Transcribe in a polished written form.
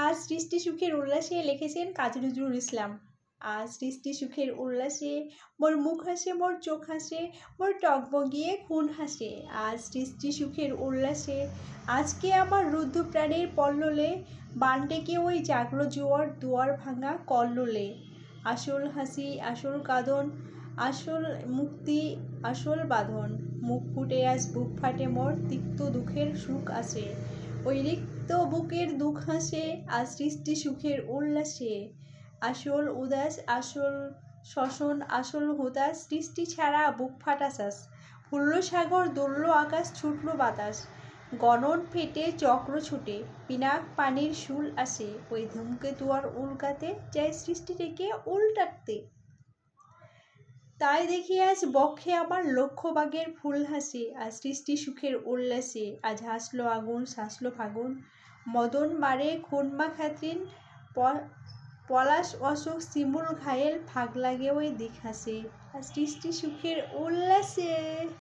আজ সৃষ্টি সুখের উল্লাসে লিখেছেন কাজী নজরুল ইসলাম। আজ সৃষ্টি সুখের উল্লাসে মোর মুখ হাসে, মোর চোখ হাসে, মোর টগবগিয়ে খুন হাসে। আজ সৃষ্টি সুখের উল্লাসে আজকে আমার রুদ্ধ প্রাণের পল্ললে বান ডেকে ওই জাগলো জোয়ার দুয়ার ভাঙা কল্লোলে। আসল হাসি আসল কাঁদন, আসল মুক্তি আসল বাঁধন। মুখ ফুটে আজ বুক ফাটে মোর, তিক্ত দুঃখের সুখ আসে। ওই রিক্ত বুকের দুঃখ হাসে আজ সৃষ্টি সুখের উল্লাসে। আসল উদাস আসল শোষণ আসল হুতাশ, সৃষ্টি ছাড়া বুক ফাটা শ্বাস। ফুলল সাগর দোলল আকাশ, ছুটল বাতাস, গগন ফেটে চক্র ছুটে, পিনাক পানির শুল আসে। ওই ধূমকেতু আর উল্কাতে যায় সৃষ্টিটাকে উল্টাতে। তাই দেখি আজ বক্ষে আমার লক্ষ বাগের ফুল হাসে আজ সৃষ্টি সুখের উল্লাসে। আজ হাসলো আগুন শাসলো ফাগুন, মদন মারে খুন মাখাতিন, পলাশ অশোক শিমুল ঘায়েল, ফাগ লাগে ওই দিক হাসে আজ সৃষ্টি সুখের উল্লাসে।